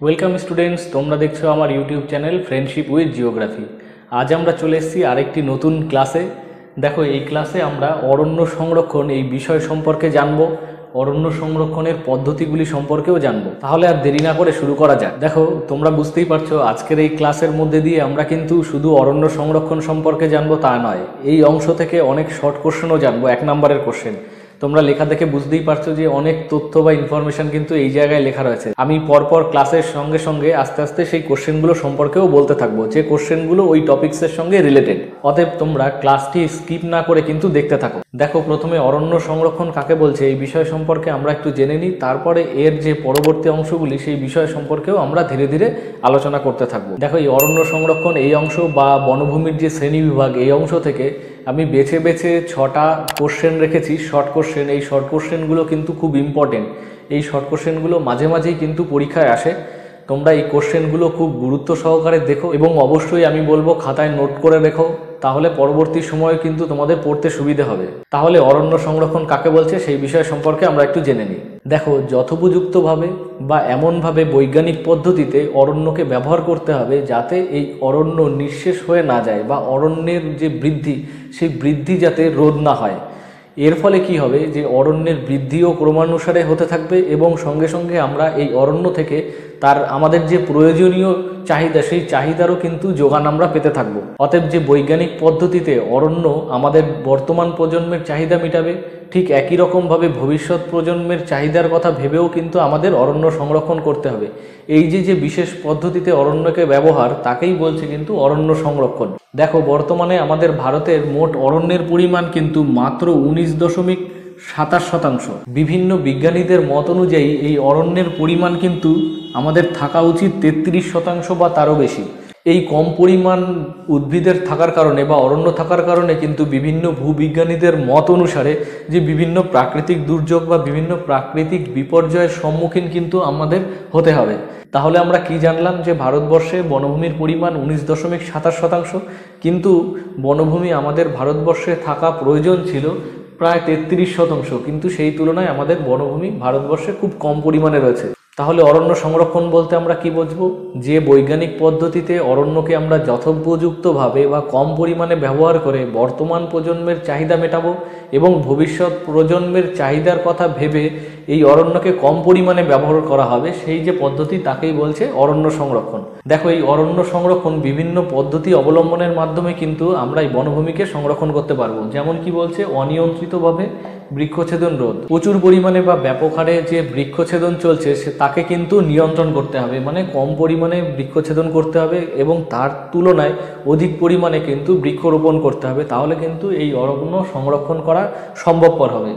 Welcome students, তোমরা দেখছো আমার YouTube channel friendship with geography. আজ আমরা চলে এসেছি আরেকটি নতুন ক্লাসে। দেখো, এই ক্লাসে আমরা অরণ্য সংরক্ষণ এই বিষয় সম্পর্কে জানবো, অরণ্য সংরক্ষণের পদ্ধতিগুলি সম্পর্কেও জানবো। তাহলে আর দেরি না করে শুরু করা যাক। দেখো, তোমরা বুঝতেই পারছো আজকের এই ক্লাসের মধ্যে দিয়ে আমরা কিন্তু শুধু অরণ্য সংরক্ষণ সম্পর্কে জানবো তা নয়, এই অংশ থেকে অনেক শর্ট কোশ্চেনও জানবো। 1 নম্বরের কোশ্চেন তোমরা লেখা দেখে বুঝতেই পারছো যে অনেক তথ্য বা ইনফরমেশন কিন্তু এই জায়গায় লেখা রয়েছে। আমি পরপর ক্লাসের সঙ্গে সঙ্গে আস্তে আস্তে সেই কোশ্চেনগুলো সম্পর্কেও বলতে থাকবো, যে কোশ্চেনগুলো ওই টপিক্সের সঙ্গে রিলেটেড। অতএব তোমরা ক্লাসটি স্কিপ না করে কিন্তু দেখতে থাকো। দেখো, প্রথমে অরণ্য সংরক্ষণ কাকে বলছে এই বিষয় সম্পর্কে আমরা একটু জেনে নিই, তারপরে এর যে পরবর্তী অংশগুলি সেই বিষয় সম্পর্কেও আমরা ধীরে ধীরে আলোচনা করতে থাকবো। দেখো, এই অরণ্য সংরক্ষণ এই অংশ বা বনভূমির যে শ্রেণী বিভাগ এই অংশ থেকে আমি বেছে বেছে 6টা কোশ্চেন রেখেছি, শর্ট কোশ্চেন। এই শর্ট কোশ্চেনগুলো কিন্তু খুব ইম্পর্টেন্ট। এই শর্ট কোশ্চেনগুলো মাঝে মাঝেই কিন্তু পরীক্ষায় আসে। তোমরা এই কোশ্চেনগুলো খুব গুরুত্ব সহকারে দেখো এবং অবশ্যই আমি বলবো খাতায় নোট করে রেখো, তাহলে পরবর্তী সময়ে কিন্তু তোমাদের পড়তে সুবিধা হবে। তাহলে অরণ্য সংরক্ষণ কাকে বলছে সেই বিষয় সম্পর্কে আমরা একটু জেনে নিই। দেখো, যথোপযুক্তভাবে বা এমনভাবে বৈজ্ঞানিক পদ্ধতিতে অরণ্যকে ব্যবহার করতে হবে যাতে এই অরণ্য নিঃশেষ হয়ে না যায়, বা অরণ্যের যে বৃদ্ধি সেই বৃদ্ধি যাতে রোধ না হয়। এর ফলে কি হবে, যে অরণ্যের বৃদ্ধিও ক্রমানুসারে হতে থাকবে এবং সঙ্গে সঙ্গে আমরা এই অরণ্য থেকে আমাদের যে প্রয়োজনীয় চাহিদা সেই চাহিদারও কিন্তু যোগান আমরা পেতে থাকব। অতএব যে বৈজ্ঞানিক পদ্ধতিতে অরণ্য আমাদের বর্তমান প্রজন্মের চাহিদা মেটাবে, ঠিক একই রকমভাবে ভবিষ্যৎ প্রজন্মের চাহিদার কথা ভেবেও কিন্তু আমাদের অরণ্য সংরক্ষণ করতে হবে। এই যে বিশেষ পদ্ধতিতে অরণ্যকে ব্যবহার তাকেই বলছে কিন্তু অরণ্য সংরক্ষণ। দেখো, বর্তমানে আমাদের ভারতের মোট অরণ্যের পরিমাণ কিন্তু মাত্র 19.27%। বিভিন্ন বিজ্ঞানীদের মত অনুযায়ী এই অরণ্যের পরিমাণ কিন্তু আমাদের থাকা উচিত 33% বা তারও বেশি। এই কম পরিমাণ উদ্ভিদের থাকার কারণে বা অরণ্য থাকার কারণে কিন্তু বিভিন্ন ভূবিজ্ঞানীদের মত অনুসারে যে বিভিন্ন প্রাকৃতিক দুর্যোগ বা বিভিন্ন প্রাকৃতিক বিপর্যয়ের সম্মুখীন কিন্তু আমাদের হতে হবে। তাহলে আমরা কি জানলাম, যে ভারতবর্ষে বনভূমির পরিমাণ 19.27%, কিন্তু বনভূমি আমাদের ভারতবর্ষে থাকা প্রয়োজন ছিল প্রায় 33%, কিন্তু সেই তুলনায় আমাদের বনভূমি ভারতবর্ষে খুব কম পরিমাণে রয়েছে। তাহলে অরণ্য সংরক্ষণ বলতে আমরা কি বুঝবো, যে বৈজ্ঞানিক পদ্ধতিতে অরণ্যকে আমরা যথোপযুক্তভাবে বা কম পরিমাণে ব্যবহার করে বর্তমান প্রজন্মের চাহিদা মেটাবো এবং ভবিষ্যৎ প্রজন্মের চাহিদার কথা ভেবে এই অরণ্যকে কম পরিমাণে ব্যবহার করা হবে, সেই যে পদ্ধতি তাকেই বলছে অরণ্য সংরক্ষণ। দেখো, এই অরণ্য সংরক্ষণ বিভিন্ন পদ্ধতি অবলম্বনের মাধ্যমে কিন্তু আমরা এই বনভূমিকে সংরক্ষণ করতে পারবো। যেমন কি বলছে, অনিয়ন্ত্রিতভাবে বৃক্ষছেদন রোধ। প্রচুর পরিমাণে বা ব্যাপক হারে যে বৃক্ষছেদন চলছে তাকে কিন্তু নিয়ন্ত্রণ করতে হবে, মানে কম পরিমাণে বৃক্ষছেদন করতে হবে এবং তার তুলনায় অধিক পরিমাণে কিন্তু বৃক্ষরোপণ করতে হবে। তাহলে কিন্তু এই অরণ্য সংরক্ষণ করা সম্ভবপর হবে।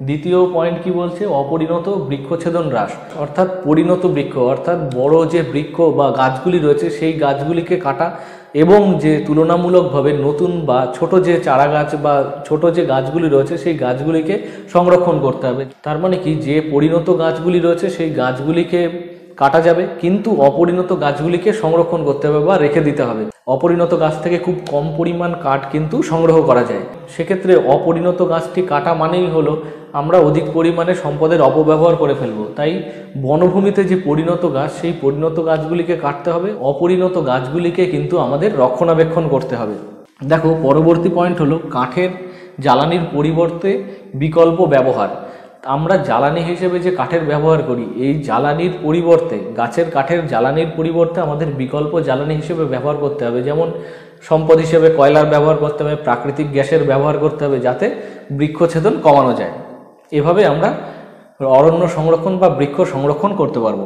দ্বিতীয় পয়েন্ট কি বলছে, অপরিণত বৃক্ষছেদন হ্রাস, অর্থাৎ পরিণত বৃক্ষ অর্থাৎ বড় যে বৃক্ষ বা গাছগুলি রয়েছে সেই গাছগুলিকে কাটা এবং যে তুলনামূলকভাবে নতুন বা ছোট যে চারা গাছ বা ছোট যে গাছগুলি রয়েছে সেই গাছগুলিকে সংরক্ষণ করতে হবে। তার মানে কি, যে পরিণত গাছগুলি রয়েছে সেই গাছগুলিকে কাটা যাবে, কিন্তু অপরিণত গাছগুলিকে সংরক্ষণ করতে হবে বা রেখে দিতে হবে। অপরিণত গাছ থেকে খুব কম পরিমাণ কাঠ কিন্তু সংগ্রহ করা যায়। সেক্ষেত্রে অপরিণত গাছটি কাটা মানেই হলো আমরা অধিক পরিমাণে সম্পদের অপব্যবহার করে ফেলবো। তাই বনভূমিতে যে পরিণত গাছ সেই পরিণত গাছগুলিকে কাটতে হবে, অপরিণত গাছগুলিকে কিন্তু আমাদের রক্ষণাবেক্ষণ করতে হবে। দেখো, পরবর্তী পয়েন্ট হলো কাঠের জ্বালানির পরিবর্তে বিকল্প ব্যবহার। আমরা জ্বালানি হিসেবে যে কাঠের ব্যবহার করি, এই জ্বালানির পরিবর্তে গাছের কাঠের জ্বালানির পরিবর্তে আমাদের বিকল্প জ্বালানি হিসেবে ব্যবহার করতে হবে। যেমন সম্পদ হিসেবে কয়লার ব্যবহার করতে হবে, প্রাকৃতিক গ্যাসের ব্যবহার করতে হবে, যাতে বৃক্ষছেদন কমানো যায়। এভাবে আমরা অরণ্য সংরক্ষণ বা বৃক্ষ সংরক্ষণ করতে পারবো।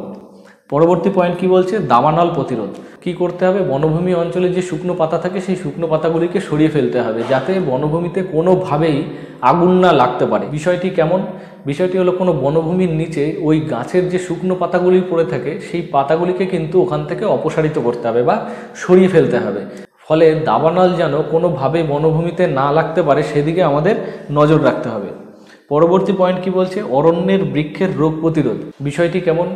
পরবর্তী পয়েন্ট কি বলছে, দাবানল প্রতিরোধ। কি করতে হবে, বনভূমি অঞ্চলে যে শুকনো পাতা থাকে সেই শুকনো পাতাগুলিকে সরিয়ে ফেলতে হবে, যাতে বনভূমিতে কোনোভাবেই আগুন না লাগতে পারে। বিষয়টি কেমন, বিষয়টি হলো কোনো বনভূমির নিচে ওই গাছের যে শুকনো পাতাগুলি পড়ে থাকে সেই পাতাগুলিকে কিন্তু ওখান থেকে অপসারিত করতে হবে বা সরিয়ে ফেলতে হবে। ফলে দাবানল যেন কোনোভাবে বনভূমিতে না লাগতে পারে সেদিকে আমাদের নজর রাখতে হবে। পরবর্তী পয়েন্ট কি বলছে, অরণ্যের বৃক্ষের রোগ প্রতিরোধ। বিষয়টি কেমন,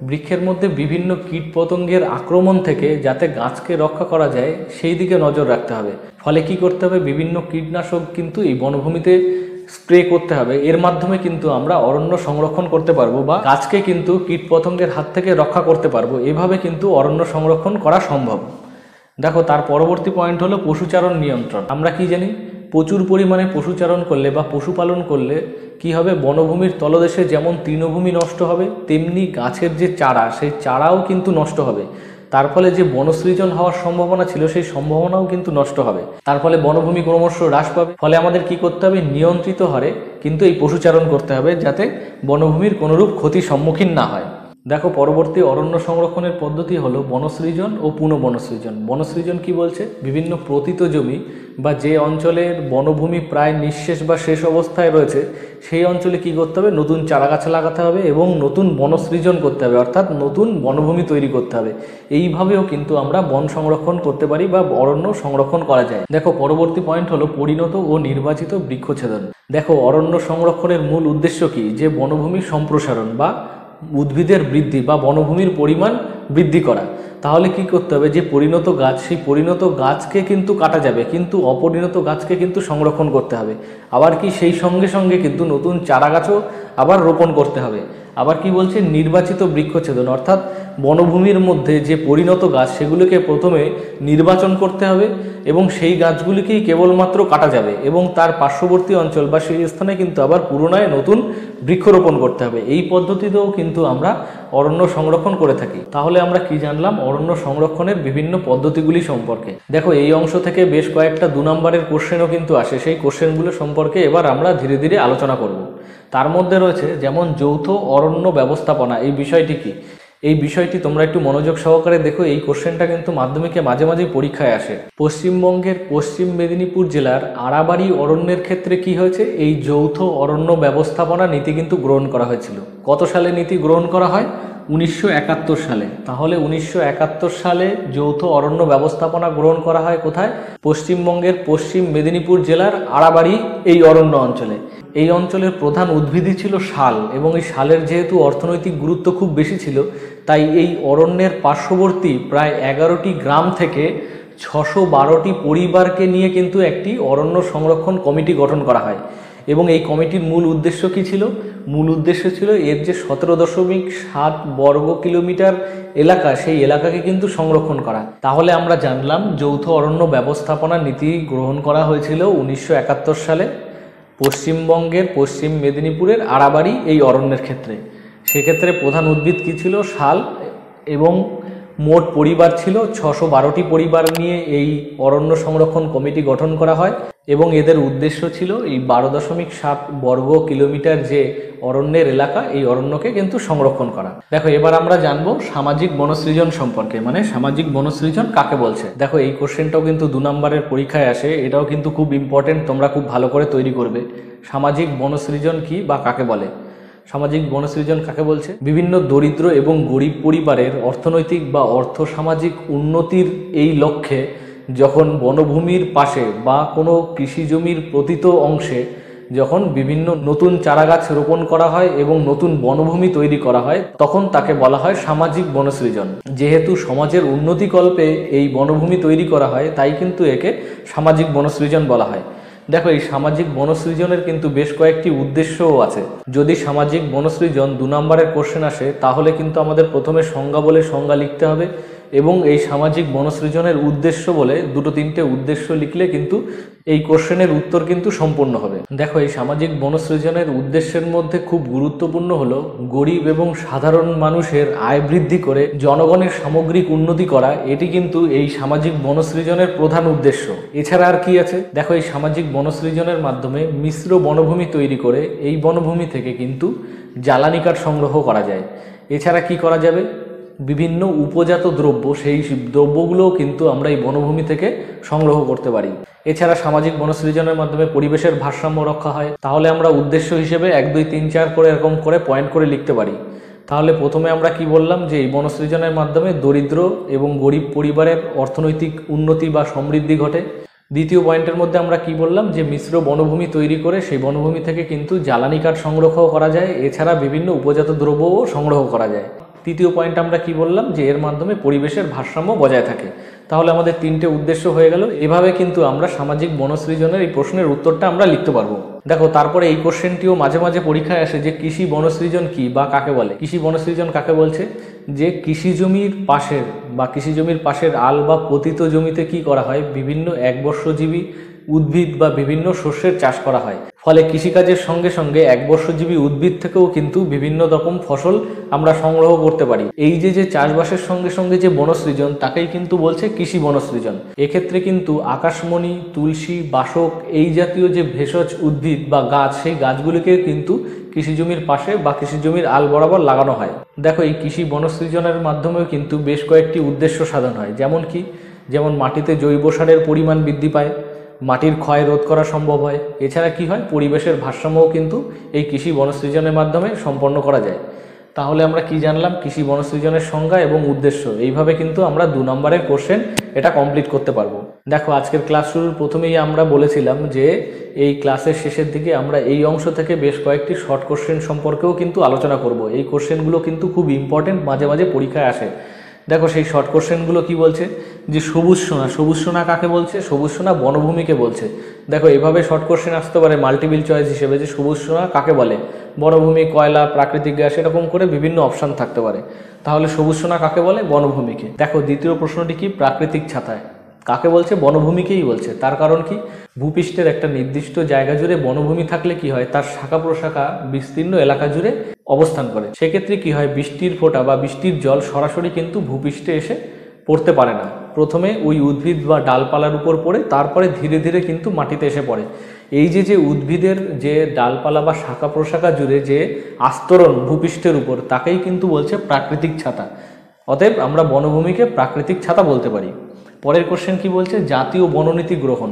বৃক্ষের মধ্যে বিভিন্ন কীটপতঙ্গের আক্রমণ থেকে যাতে গাছকে রক্ষা করা যায় সেই দিকে নজর রাখতে হবে। ফলে কি করতে হবে, বিভিন্ন কীটনাশক কিন্তু এই বনভূমিতে স্প্রে করতে হবে, এর মাধ্যমে কিন্তু আমরা অরণ্য সংরক্ষণ করতে পারবো বা গাছকে কিন্তু কীটপতঙ্গের হাত থেকে রক্ষা করতে পারবো। এভাবে কিন্তু অরণ্য সংরক্ষণ করা সম্ভব। দেখো, তার পরবর্তী পয়েন্ট হলো পশুচারণ নিয়ন্ত্রণ। আমরা কি জানি, প্রচুর পরিমাণে পশুচারণ করলে বা পশুপালন করলে কি হবে, বনভূমির তলদেশে যেমন তৃণভূমি নষ্ট হবে, তেমনি গাছের যে চারা, সেই চারাও কিন্তু নষ্ট হবে। তার ফলে যে বনসৃজন হওয়ার সম্ভাবনা ছিল, সেই সম্ভাবনাও কিন্তু নষ্ট হবে। তার ফলে বনভূমি ক্রমশ হ্রাস পাবে। ফলে আমাদের কি করতে হবে, নিয়ন্ত্রিত হারে কিন্তু এই পশুচারণ করতে হবে, যাতে বনভূমির কোনোরূপ ক্ষতির সম্মুখীন না হয়। দেখো, পরবর্তী অরণ্য সংরক্ষণের পদ্ধতি হলো বনসৃজন ও পুনঃবনসৃজন। বনসৃজন কি বলছে, বিভিন্ন পতিত জমি বা যে অঞ্চলের বনভূমি প্রায় নিঃশেষ বা শেষ অবস্থায় রয়েছে, সেই অঞ্চলে কি করতে হবে, নতুন চারাগাছ লাগাতে হবে এবং নতুন বনসৃজন করতে হবে, অর্থাৎ নতুন বনভূমি তৈরি করতে হবে। এইভাবেও কিন্তু আমরা বন সংরক্ষণ করতে পারি বা অরণ্য সংরক্ষণ করা যায়। দেখো, পরবর্তী পয়েন্ট হলো পরিণত ও নির্বাচিত বৃক্ষছেদন। দেখো, অরণ্য সংরক্ষণের মূল উদ্দেশ্য কি, যে বনভূমির সম্প্রসারণ বা উদ্ভিদের বৃদ্ধি বা বনভূমির পরিমাণ বৃদ্ধি করা। তাহলে কি করতে হবে, যে পরিণত গাছ, সেই পরিণত গাছকে কিন্তু কাটা যাবে, কিন্তু অপরিণত গাছকে কিন্তু সংরক্ষণ করতে হবে। আবার কি, সেই সঙ্গে সঙ্গে কিন্তু নতুন চারা গাছও আবার রোপণ করতে হবে। আবার কি বলছে, নির্বাচিত বৃক্ষছেদন, অর্থাৎ বনভূমির মধ্যে যে পরিণত গাছ, সেগুলোকে প্রথমে নির্বাচন করতে হবে এবং সেই গাছগুলিকেই কেবলমাত্র কাটা যাবে এবং তার পার্শ্ববর্তী অঞ্চল বা সেই স্থানে কিন্তু আবার পুনরায় নতুন বৃক্ষরোপণ করতে হবে। এই পদ্ধতিতেও কিন্তু আমরা অরণ্য সংরক্ষণ করে থাকি। তাহলে আমরা কি জানলাম অরণ্য সংরক্ষণের বিভিন্ন পদ্ধতিগুলি সম্পর্কে। দেখো, এই অংশ থেকে বেশ কয়েকটা 2 নম্বরের কোশ্চেনও কিন্তু আসে। সেই কোশ্চেনগুলো সম্পর্কে এবার আমরা ধীরে ধীরে আলোচনা করব। তার মধ্যে রয়েছে যেমন যৌথ অরণ্য ব্যবস্থাপনা। এই বিষয়টি কি, এই বিষয়টি তোমরা একটু মনোযোগ সহকারে দেখো। এই কোশ্চেনটা কিন্তু মাধ্যমিকে মাঝে মাঝে পরীক্ষায় আসে। পশ্চিমবঙ্গের পশ্চিম মেদিনীপুর জেলার আড়াবাড়ি অরণ্যের ক্ষেত্রে কি হয়েছে, এই যৌথ অরণ্য ব্যবস্থাপনা নীতি কিন্তু গ্রহণ করা হয়েছিল। কত সালে নীতি গ্রহণ করা হয়, 1971 সালে। তাহলে 1971 সালে যৌথ অরণ্য ব্যবস্থাপনা গ্রহণ করা হয় কোথায়, পশ্চিমবঙ্গের পশ্চিম মেদিনীপুর জেলার আড়াবাড়ি এই অরণ্য অঞ্চলে। এই অঞ্চলের প্রধান উদ্ভিদই ছিল শাল এবং এই শালের যেহেতু অর্থনৈতিক গুরুত্ব খুব বেশি ছিল, তাই এই অরণ্যের পার্শ্ববর্তী প্রায় 11টি গ্রাম থেকে 612টি পরিবারকে নিয়ে কিন্তু একটি অরণ্য সংরক্ষণ কমিটি গঠন করা হয়। এবং এই কমিটির মূল উদ্দেশ্য কি ছিল, মূল উদ্দেশ্য ছিল এর যে 17.7 বর্গ কিলোমিটার এলাকা, সেই এলাকাকে কিন্তু সংরক্ষণ করা। তাহলে আমরা জানলাম যৌথ অরণ্য ব্যবস্থাপনা নীতি গ্রহণ করা হয়েছিল 1971 সালে পশ্চিমবঙ্গের পশ্চিম মেদিনীপুরের আড়াবাড়ি এই অরণ্যের ক্ষেত্রে। সেক্ষেত্রে প্রধান উদ্ভিদ কী ছিল, শাল, এবং মোট পরিবার ছিল 612টি পরিবার নিয়ে এই অরণ্য সংরক্ষণ কমিটি গঠন করা হয় এবং এদের উদ্দেশ্য ছিল এই 12.7 বর্গ কিলোমিটার যে অরণ্যের এলাকা, এই অরণ্যকে কিন্তু সংরক্ষণ করা। দেখো, এবার আমরা জানবো সামাজিক বনসৃজন সম্পর্কে, মানে সামাজিক বনসৃজন কাকে বলছে। দেখো, এই কোশ্চেনটাও কিন্তু 2 নম্বরের পরীক্ষায় আসে। এটাও কিন্তু খুব ইম্পর্টেন্ট, তোমরা খুব ভালো করে তৈরি করবে। সামাজিক বনসৃজন কি বা কাকে বলে, সামাজিক বনসৃজন কাকে বলছে, বিভিন্ন দরিদ্র এবং গরিব পরিবারের অর্থনৈতিক বা সামাজিক উন্নতির এই লক্ষ্যে যখন বনভূমির পাশে বা কোনো কৃষি জমির প্রতিত অংশে যখন বিভিন্ন নতুন চারাগাছ রোপণ করা হয় এবং নতুন বনভূমি তৈরি করা হয়, তখন তাকে বলা হয় সামাজিক বনসৃজন। যেহেতু সমাজের উন্নতিকল্পে এই বনভূমি তৈরি করা হয়, তাই কিন্তু একে সামাজিক বনসৃজন বলা হয়। দেখো, এই সামাজিক বনসৃজনের কিন্তু বেশ কয়েকটি উদ্দেশ্যও আছে। যদি সামাজিক বনসৃজন 2 নম্বরের কোশ্চেন আসে, তাহলে কিন্তু আমাদের প্রথমে সংজ্ঞা বলে সংজ্ঞা লিখতে হবে এবং এই সামাজিক বনসৃজনের উদ্দেশ্য বলে 2-3টে উদ্দেশ্য লিখলে কিন্তু এই কোশ্চেনের উত্তর কিন্তু সম্পূর্ণ হবে। দেখো, এই সামাজিক বনসৃজনের উদ্দেশ্যের মধ্যে খুব গুরুত্বপূর্ণ হলো গরিব এবং সাধারণ মানুষের আয় বৃদ্ধি করে জনগণের সামগ্রিক উন্নতি করা। এটি কিন্তু এই সামাজিক বনসৃজনের প্রধান উদ্দেশ্য। এছাড়া আর কি আছে, দেখো, এই সামাজিক বনসৃজনের মাধ্যমে মিশ্র বনভূমি তৈরি করে এই বনভূমি থেকে কিন্তু জ্বালানি কাঠ সংগ্রহ করা যায়। এছাড়া কি করা যাবে, বিভিন্ন উপজাত দ্রব্য, সেই দ্রব্যগুলোও কিন্তু আমরা এই বনভূমি থেকে সংগ্রহ করতে পারি। এছাড়া সামাজিক বনসৃজনের মাধ্যমে পরিবেশের ভারসাম্য রক্ষা হয়। তাহলে আমরা উদ্দেশ্য হিসেবে 1, 2, 3, 4 করে এরকম করে পয়েন্ট করে লিখতে পারি। তাহলে প্রথমে আমরা কি বললাম, যে এই বনসৃজনের মাধ্যমে দরিদ্র এবং গরিব পরিবারের অর্থনৈতিক উন্নতি বা সমৃদ্ধি ঘটে। দ্বিতীয় পয়েন্টের মধ্যে আমরা কি বললাম, যে মিশ্র বনভূমি তৈরি করে সেই বনভূমি থেকে কিন্তু জ্বালানি কাঠ সংগ্রহ করা যায়। এছাড়া বিভিন্ন উপজাত দ্রব্যও সংগ্রহ করা যায়। তৃতীয় পয়েন্ট আমরা কি বললাম, যে এর মাধ্যমে পরিবেশের ভারসাম্য বজায় থাকে। তাহলে আমাদের তিনটে উদ্দেশ্য হয়ে গেল। এভাবে কিন্তু আমরা সামাজিক বনসৃজনের এই প্রশ্নের উত্তরটা আমরা লিখতে পারবো। দেখো তারপরে এই কোশ্চেনটিও মাঝে মাঝে পরীক্ষায় আসে যে কৃষি বনসৃজন কি বা কাকে বলে। কৃষি বনসৃজন কাকে বলছে, যে কৃষি জমির পাশের বা কৃষি জমির পাশের আল বা পতিত জমিতে কি করা হয়, বিভিন্ন একবর্ষজীবী উদ্ভিদ বা বিভিন্ন শস্যের চাষ করা হয়। ফলে কৃষিকাজের সঙ্গে সঙ্গে একবর্ষজীবী উদ্ভিদ থেকেও কিন্তু বিভিন্ন রকম ফসল আমরা সংগ্রহ করতে পারি। এই যে চাষবাসের সঙ্গে সঙ্গে যে বনসৃজন, তাকেই কিন্তু বলছে কৃষি বনসৃজন। এক্ষেত্রে কিন্তু আকাশমণি, তুলসী, বাসক এই জাতীয় যে ভেষজ উদ্ভিদ বা গাছ, সেই গাছগুলিকে কিন্তু কৃষি জমির পাশে বা কৃষি জমির আল বরাবর লাগানো হয়। দেখো এই কৃষি বনসৃজনের মাধ্যমেও কিন্তু বেশ কয়েকটি উদ্দেশ্য সাধন হয়। যেমন মাটিতে জৈব সারের পরিমাণ বৃদ্ধি পায়, মাটির ক্ষয় রোধ করা সম্ভব হয়। এছাড়া কি হয়, পরিবেশের ভারসাম্যও কিন্তু এই কৃষি বনসৃজনের মাধ্যমে সম্পন্ন করা যায়। তাহলে আমরা কি জানলাম, কৃষি বনসৃজনের সংজ্ঞা এবং উদ্দেশ্য। এইভাবে কিন্তু আমরা 2 নম্বরের কোশ্চেন এটা কমপ্লিট করতে পারবো। দেখো আজকের ক্লাস শুরুর প্রথমেই আমরা বলেছিলাম যে এই ক্লাসের শেষের দিকে আমরা এই অংশ থেকে বেশ কয়েকটি শর্ট কোশ্চেন সম্পর্কেও কিন্তু আলোচনা করব। এই কোশ্চেনগুলো কিন্তু খুব ইম্পর্টেন্ট, মাঝে মাঝে পরীক্ষায় আসে। দেখো সেই শর্ট কোশ্চেনগুলো কি বলছে, যে সবুজ সোনা কাকে বলছে, সবুজ সোনা বনভূমিকে বলছে। দেখো এভাবে শর্ট কোশ্চেন আসতে পারে মাল্টিপল চয়েস হিসেবে, যে সবুজ সোনা কাকে বলে, বনভূমি, কয়লা, প্রাকৃতিক গ্যাস, এরকম করে বিভিন্ন অপশান থাকতে পারে। তাহলে সবুজ সোনা কাকে বলে, বনভূমিকে। দেখো দ্বিতীয় প্রশ্নটি কি, প্রাকৃতিক ছাতায় কাকে বলছে, বনভূমিকেই বলছে। তার কারণ কি, ভূপৃষ্ঠের একটা নির্দিষ্ট জায়গা জুড়ে বনভূমি থাকলে কি হয়, তার শাখা প্রশাখা বিস্তীর্ণ এলাকা জুড়ে অবস্থান করে। সেক্ষেত্রে কি হয়, বৃষ্টির ফোঁটা বা বৃষ্টির জল সরাসরি কিন্তু ভূপৃষ্ঠে এসে পড়তে পারে না। প্রথমে ওই উদ্ভিদ বা ডালপালার উপর পড়ে, তারপরে ধীরে ধীরে কিন্তু মাটিতে এসে পড়ে। এই যে উদ্ভিদের যে ডালপালা বা শাখা প্রশাখা জুড়ে যে আস্তরণ ভূপৃষ্ঠের উপর, তাকেই কিন্তু বলছে প্রাকৃতিক ছাতা। অতএব আমরা বনভূমিকে প্রাকৃতিক ছাতা বলতে পারি। পরের কোশ্চেন কি বলছে, জাতীয় বননীতি গ্রহণ।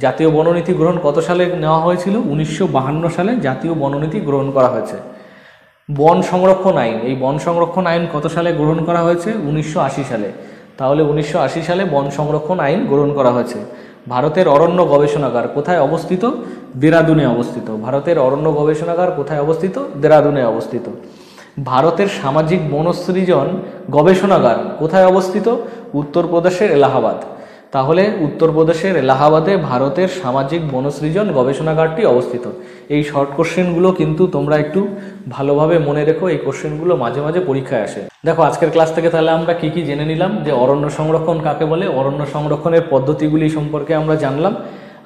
জাতীয় বননীতি গ্রহণ কত সালে নেওয়া হয়েছিল, 1952 সালে জাতীয় বননীতি গ্রহণ করা হয়েছে। বন সংরক্ষণ আইন, এই বন সংরক্ষণ আইন কত সালে গ্রহণ করা হয়েছে, 1980 সালে। তাহলে 1980 সালে বন সংরক্ষণ আইন গ্রহণ করা হয়েছে। ভারতের অরণ্য গবেষণাগার কোথায় অবস্থিত, দেরাদুনে অবস্থিত। ভারতের অরণ্য গবেষণাগার কোথায় অবস্থিত, দেরাদুনে অবস্থিত। ভারতের সামাজিক বনসৃজন গবেষণাগার কোথায় অবস্থিত, উত্তরপ্রদেশের এলাহাবাদ। তাহলে উত্তরপ্রদেশের এলাহাবাদে ভারতের সামাজিক বনসৃজন গবেষণাগারটি অবস্থিত। এই শর্ট কোশ্চেনগুলো কিন্তু তোমরা একটু ভালোভাবে মনে রেখো, এই কোশ্চেনগুলো মাঝে মাঝে পরীক্ষায় আসে। দেখো আজকের ক্লাস থেকে তাহলে আমরা কি কি জেনে নিলাম, যে অরণ্য সংরক্ষণ কাকে বলে, অরণ্য সংরক্ষণের পদ্ধতিগুলি সম্পর্কে আমরা জানলাম।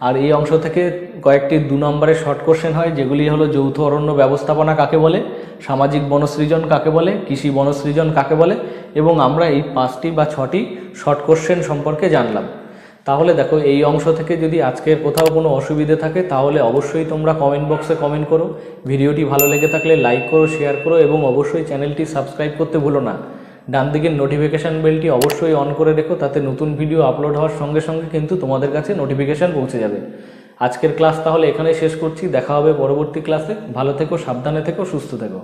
আর এই অংশ থেকে কয়েকটি 2 নম্বরের শর্ট কোশ্চেন হয়, যেগুলি হলো যৌথ অরণ্য ব্যবস্থাপনা কাকে বলে, সামাজিক বনসৃজন কাকে বলে, কৃষি বনসৃজন কাকে বলে, এবং আমরা এই 5টি বা 6টি শর্ট কোশ্চেন সম্পর্কে জানলাম। তাহলে দেখো এই অংশ থেকে যদি আজকের কোথাও কোনো অসুবিধে থাকে, তাহলে অবশ্যই তোমরা কমেন্ট বক্সে কমেন্ট করো। ভিডিওটি ভালো লেগে থাকলে লাইক করো, শেয়ার করো, এবং অবশ্যই চ্যানেলটি সাবস্ক্রাইব করতে ভুলো না। ডান দিকের নোটিফিকেশান বেলটি অবশ্যই অন করে রেখো, তাতে নতুন ভিডিও আপলোড হওয়ার সঙ্গে সঙ্গে কিন্তু তোমাদের কাছে নোটিফিকেশান পৌঁছে যাবে। আজকের ক্লাস তাহলে এখানেই শেষ করছি, দেখা হবে পরবর্তী ক্লাসে। ভালো থেকো, সাবধানে থেকো, সুস্থ থেকো।